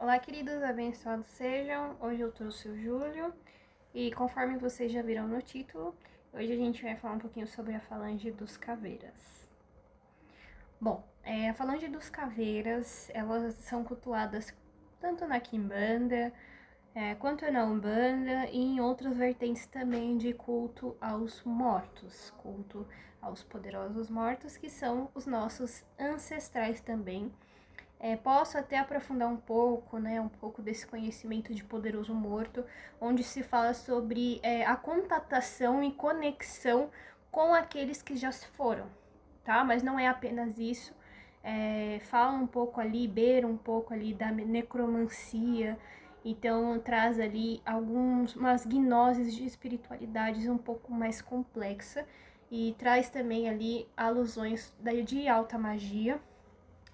Olá, queridos, abençoados sejam. Hoje eu trouxe o Júlio e conforme vocês já viram no título, hoje a gente vai falar um pouquinho sobre a falange dos caveiras. Bom, a falange dos caveiras, elas são cultuadas tanto na Quimbanda, quanto na Umbanda e em outras vertentes também de culto aos mortos, culto aos poderosos mortos, que são os nossos ancestrais também. Posso até aprofundar um pouco, né, um pouco desse conhecimento de poderoso morto, onde se fala sobre a contatação e conexão com aqueles que já se foram, tá? Mas não é apenas isso. Fala um pouco ali, beira um pouco ali da necromancia, então traz ali umas gnoses de espiritualidades um pouco mais complexa e traz também ali alusões de alta magia.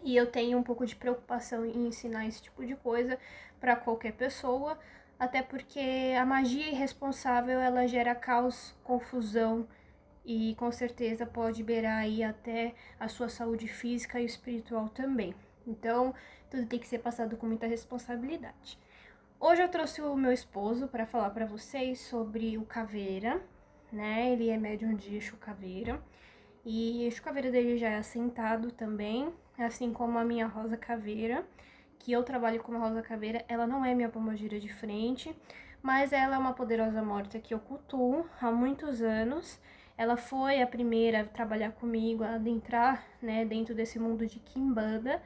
E eu tenho um pouco de preocupação em ensinar esse tipo de coisa para qualquer pessoa, até porque a magia irresponsável ela gera caos, confusão e com certeza pode beirar aí até a sua saúde física e espiritual também. Então, tudo tem que ser passado com muita responsabilidade. Hoje eu trouxe o meu esposo para falar para vocês sobre o caveira, né? Ele é médium de Exu Caveira. E Exu Caveira dele já é assentado também, assim como a minha Rosa Caveira, que eu trabalho como Rosa Caveira. Ela não é minha pombogira de frente, mas ela é uma poderosa morta que eu cultuo há muitos anos. Ela foi a primeira a trabalhar comigo, a adentrar, né, dentro desse mundo de Quimbanda.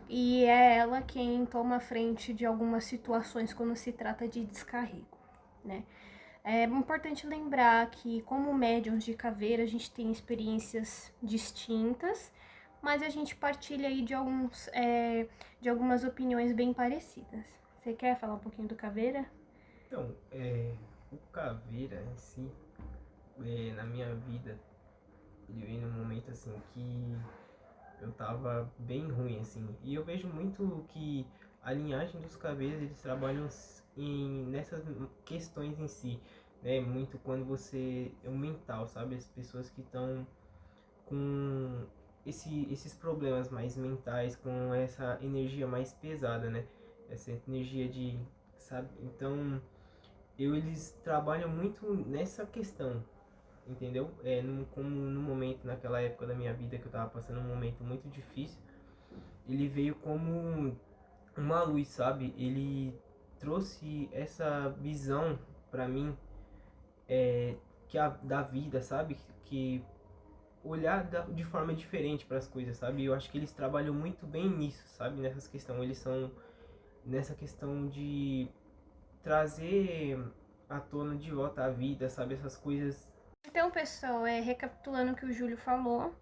E é ela quem toma a frente de algumas situações quando se trata de descarrego, né? É importante lembrar que, como médiums de caveira, a gente tem experiências distintas, mas a gente partilha aí de algumas opiniões bem parecidas. Você quer falar um pouquinho do caveira? Então, o caveira em si, na minha vida, ele veio num momento assim que eu tava bem ruim, assim. E eu vejo muito que a linhagem dos caveiras, eles trabalham nessas questões em si, né? Muito quando você é o mental, sabe? As pessoas que estão com esses problemas mais mentais, com essa energia mais pesada, né? Essa energia de, sabe? Então, eles trabalham muito nessa questão, entendeu? Como no momento, naquela época da minha vida que eu tava passando um momento muito difícil, ele veio como uma luz, sabe? Ele trouxe essa visão pra mim, da vida, sabe? Que olhar de forma diferente para as coisas, sabe? Eu acho que eles trabalham muito bem nisso, sabe? Nessas questões, eles são nessa questão de trazer à tona de volta a vida, sabe? Essas coisas. Então, pessoal, recapitulando o que o Júlio falou,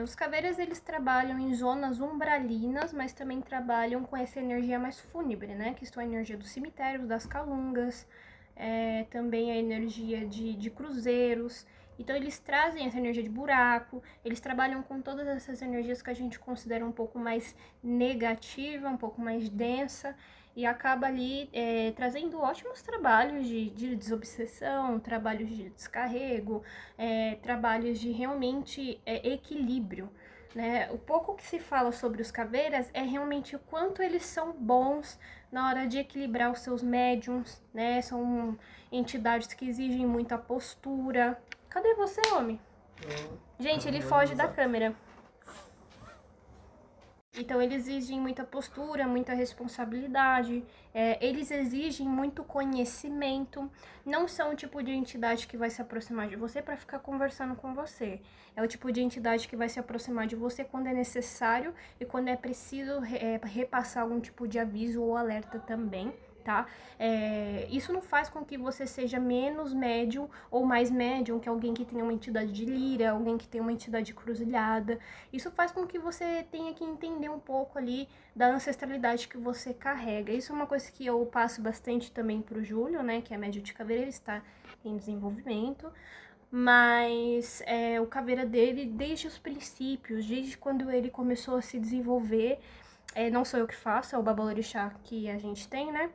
os caveiras eles trabalham em zonas umbralinas, mas também trabalham com essa energia mais fúnebre, né? Que são a energia dos cemitérios, das calungas, também a energia de cruzeiros. Então eles trazem essa energia de buraco, eles trabalham com todas essas energias que a gente considera um pouco mais negativa, um pouco mais densa, e acaba ali trazendo ótimos trabalhos de desobsessão, trabalhos de descarrego, trabalhos de realmente equilíbrio. Né? O pouco que se fala sobre os caveiras é realmente o quanto eles são bons na hora de equilibrar os seus médiums, né? São entidades que exigem muita postura. Cadê você, homem? Gente, ele foge da câmera. Então eles exigem muita postura, muita responsabilidade, eles exigem muito conhecimento. Não são o tipo de entidade que vai se aproximar de você para ficar conversando com você. É o tipo de entidade que vai se aproximar de você quando é necessário e quando é preciso repassar algum tipo de aviso ou alerta também. Tá? Isso não faz com que você seja menos médium ou mais médium que alguém que tenha uma entidade de lira, alguém que tenha uma entidade cruzilhada. Isso faz com que você tenha que entender um pouco ali da ancestralidade que você carrega. Isso é uma coisa que eu passo bastante também pro Júlio, né, que é médium de caveira, ele está em desenvolvimento. Mas o caveira dele, desde os princípios, desde quando ele começou a se desenvolver, não sou eu que faço, é o babalorixá que a gente tem, né?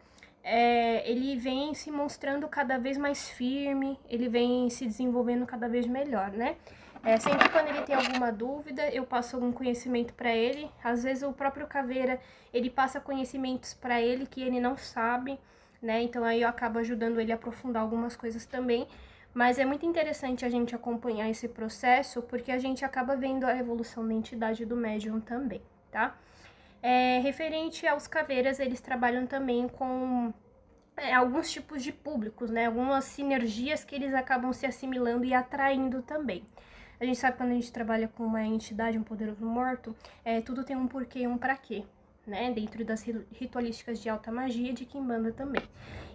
Ele vem se mostrando cada vez mais firme, ele vem se desenvolvendo cada vez melhor, né? Sempre quando ele tem alguma dúvida, eu passo algum conhecimento para ele. Às vezes o próprio caveira, ele passa conhecimentos para ele que ele não sabe, né? Então aí eu acabo ajudando ele a aprofundar algumas coisas também. Mas é muito interessante a gente acompanhar esse processo, porque a gente acaba vendo a evolução da entidade do médium também, tá? Referente aos caveiras, eles trabalham também com alguns tipos de públicos, né? Algumas sinergias que eles acabam se assimilando e atraindo também. A gente sabe que quando a gente trabalha com uma entidade, um poderoso morto, tudo tem um porquê e um pra quê, né? Dentro das ritualísticas de alta magia e de Quimbanda também.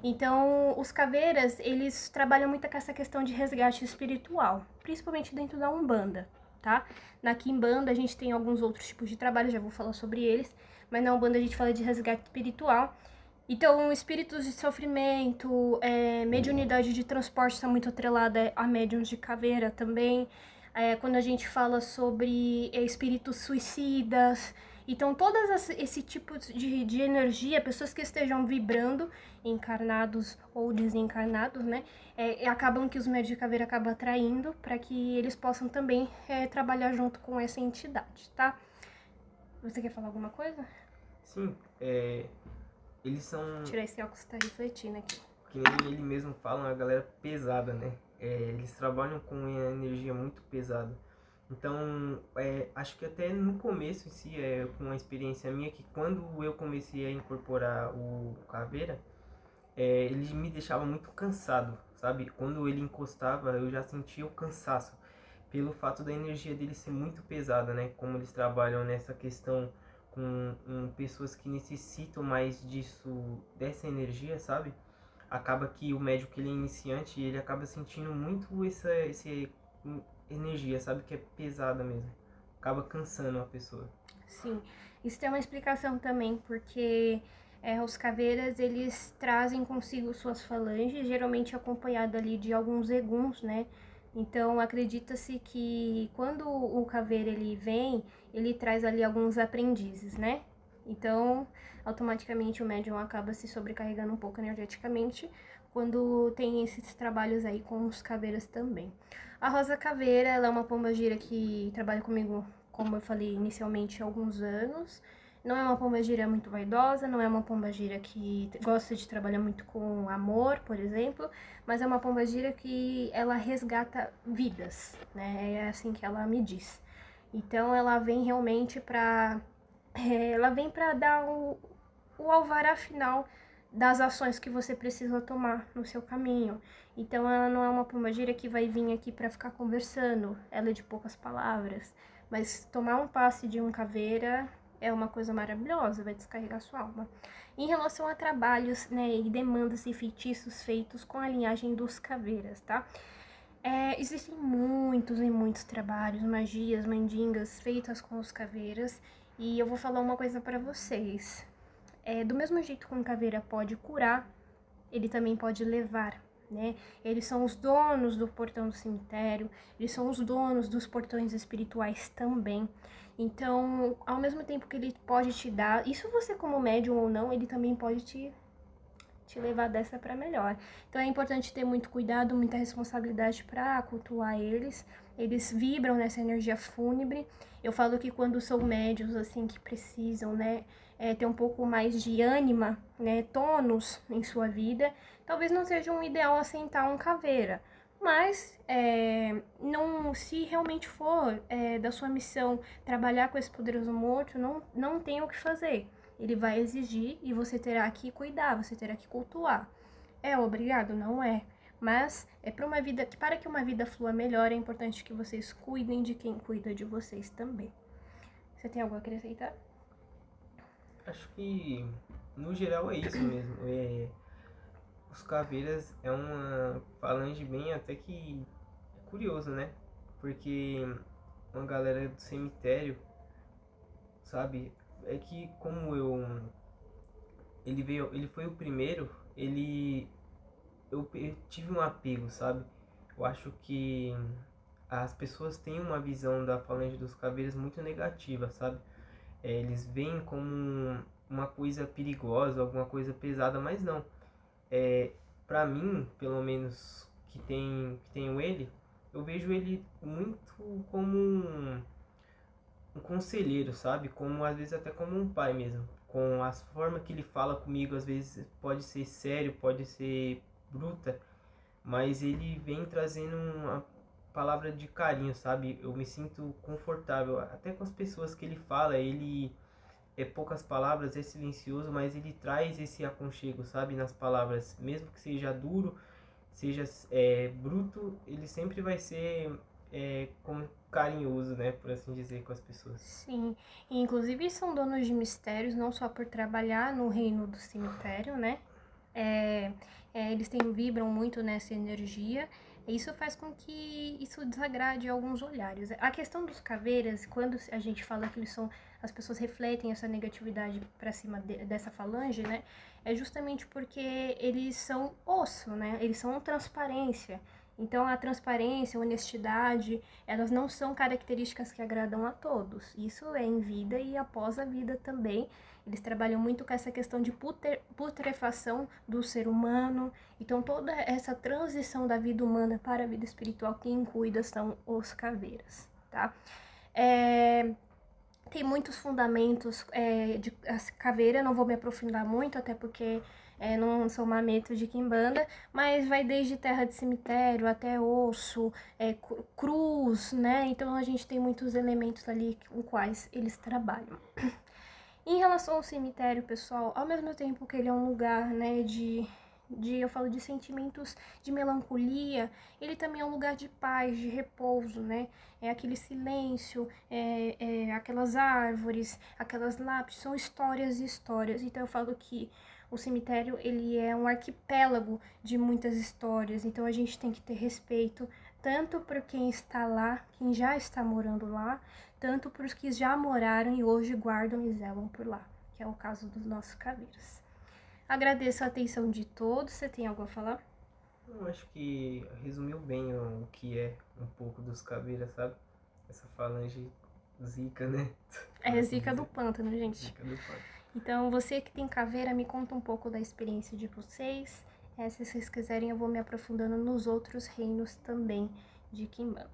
Então, os caveiras, eles trabalham muito com essa questão de resgate espiritual, principalmente dentro da Umbanda, tá? Na Quimbanda a gente tem alguns outros tipos de trabalho, já vou falar sobre eles, mas na Umbanda a gente fala de resgate espiritual. Então, espíritos de sofrimento, mediunidade de transporte está muito atrelada a médiums de caveira também. Quando a gente fala sobre espíritos suicidas. Então, esse tipo de energia, pessoas que estejam vibrando, encarnados ou desencarnados, né? Acabam que os médios de caveira acabam atraindo para que eles possam também trabalhar junto com essa entidade, tá? Você quer falar alguma coisa? Sim, eles são, Tirar esse óculos que tá refletindo aqui. que nem ele mesmo fala, uma galera pesada, né? Eles trabalham com energia muito pesada. Então, acho que até no começo em si, com uma experiência minha, que quando eu comecei a incorporar o caveira, ele me deixava muito cansado, sabe? Quando ele encostava, eu já sentia o cansaço, pelo fato da energia dele ser muito pesada, né? Como eles trabalham nessa questão com pessoas que necessitam mais dessa energia, sabe? Acaba que o médico, ele é iniciante, ele acaba sentindo muito essa energia, sabe? Que é pesada mesmo. Acaba cansando a pessoa. Sim, isso tem uma explicação também, porque os caveiras, eles trazem consigo suas falanges, geralmente acompanhado ali de alguns eguns, né? Então, acredita-se que quando o caveira ele vem, ele traz ali alguns aprendizes, né? Então, automaticamente o médium acaba se sobrecarregando um pouco energeticamente quando tem esses trabalhos aí com os caveiras também. A Rosa Caveira, ela é uma pombagira que trabalha comigo, como eu falei inicialmente, há alguns anos. Não é uma pombagira muito vaidosa, não é uma pombagira que gosta de trabalhar muito com amor, por exemplo, mas é uma pombagira que ela resgata vidas, né? É assim que ela me diz. Então ela vem realmente para ela vem para dar o alvará final das ações que você precisa tomar no seu caminho. Então ela não é uma pombagira que vai vir aqui para ficar conversando, ela é de poucas palavras, mas tomar um passe de um caveira é uma coisa maravilhosa, vai descarregar sua alma. Em relação a trabalhos, né, e demandas e feitiços feitos com a linhagem dos caveiras, tá? Existem muitos e muitos trabalhos, magias, mandingas feitas com os caveiras, e eu vou falar uma coisa para vocês. Do mesmo jeito que um caveira pode curar, ele também pode levar, né? Eles são os donos do portão do cemitério, eles são os donos dos portões espirituais também. Então, ao mesmo tempo que ele pode te dar, isso você como médium ou não, ele também pode te levar dessa para melhor. Então é importante ter muito cuidado, muita responsabilidade para cultuar eles. Eles vibram nessa energia fúnebre. Eu falo que quando são médios assim que precisam, né, ter um pouco mais de ânima, né, tônus em sua vida, talvez não seja um ideal assentar um caveira. Mas não, se realmente for da sua missão trabalhar com esse poderoso morto, não tem o que fazer. Ele vai exigir e você terá que cuidar, você terá que cultuar. É obrigado? Não é. Mas para que uma vida flua melhor, é importante que vocês cuidem de quem cuida de vocês também. Você tem algo a acrescentar? Acho que, no geral, é isso mesmo. Os caveiras é uma falange bem até que curioso, né? Porque uma galera do cemitério, sabe? É que como ele foi o primeiro, eu tive um apego, sabe? Eu acho que as pessoas têm uma visão da falange dos caveiras muito negativa, sabe? Eles veem como uma coisa perigosa, alguma coisa pesada, mas não. Pra mim, pelo menos que tenho ele, eu vejo ele muito como um conselheiro, sabe? Como às vezes até como um pai mesmo. Com a forma que ele fala comigo, às vezes pode ser sério, pode ser bruta, mas ele vem trazendo uma palavra de carinho, sabe? Eu me sinto confortável, até com as pessoas que ele fala, ele é poucas palavras, é silencioso, mas ele traz esse aconchego, sabe? Nas palavras, mesmo que seja duro, seja bruto, ele sempre vai ser como carinhoso, né? Por assim dizer, com as pessoas. Sim, e inclusive são donos de mistérios, não só por trabalhar no reino do cemitério, né? Eles vibram muito nessa energia, e isso faz com que isso desagrade alguns olhares. A questão dos caveiras, quando a gente fala que eles são, as pessoas refletem essa negatividade para cima dessa falange, né? É justamente porque eles são osso, né? Eles são transparência. Então a transparência, a honestidade, elas não são características que agradam a todos. Isso é em vida e após a vida também. Eles trabalham muito com essa questão de putrefação do ser humano. Então toda essa transição da vida humana para a vida espiritual, quem cuida são os caveiras, tá? Tem muitos fundamentos de caveira, não vou me aprofundar muito, até porque não sou mameto de quimbanda, mas vai desde terra de cemitério até osso, cruz, né? Então a gente tem muitos elementos ali com quais eles trabalham. Em relação ao cemitério, pessoal, ao mesmo tempo que ele é um lugar, né, eu falo de sentimentos de melancolia, ele também é um lugar de paz, de repouso, né? É aquele silêncio, aquelas árvores, aquelas lápides, são histórias e histórias. Então eu falo que o cemitério, ele é um arquipélago de muitas histórias, então a gente tem que ter respeito tanto por quem está lá, quem já está morando lá, tanto para os que já moraram e hoje guardam e zelam por lá, que é o caso dos nossos caveiras. Agradeço a atenção de todos. Você tem algo a falar? Eu acho que resumiu bem o que é um pouco dos caveiras, sabe? Essa falange zica, né? É zica do pântano, gente. Zica do pântano. Então, você que tem caveira, me conta um pouco da experiência de vocês. Se vocês quiserem, eu vou me aprofundando nos outros reinos também de Quimbanda.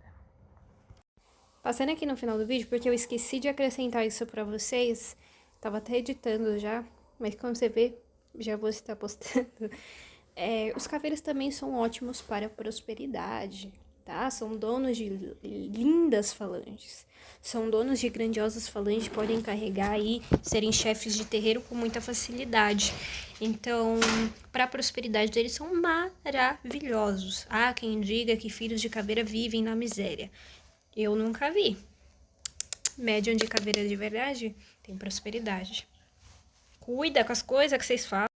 Passando aqui no final do vídeo, porque eu esqueci de acrescentar isso pra vocês. Tava até editando já, mas como você vê, já vou estar postando. Os caveiras também são ótimos para a prosperidade, tá? São donos de lindas falanges. São donos de grandiosas falanges, podem carregar aí, serem chefes de terreiro com muita facilidade. Então, para a prosperidade deles, são maravilhosos. Há quem diga que filhos de caveira vivem na miséria. Eu nunca vi. Médium de caveira de verdade tem prosperidade. Cuida com as coisas que vocês falam.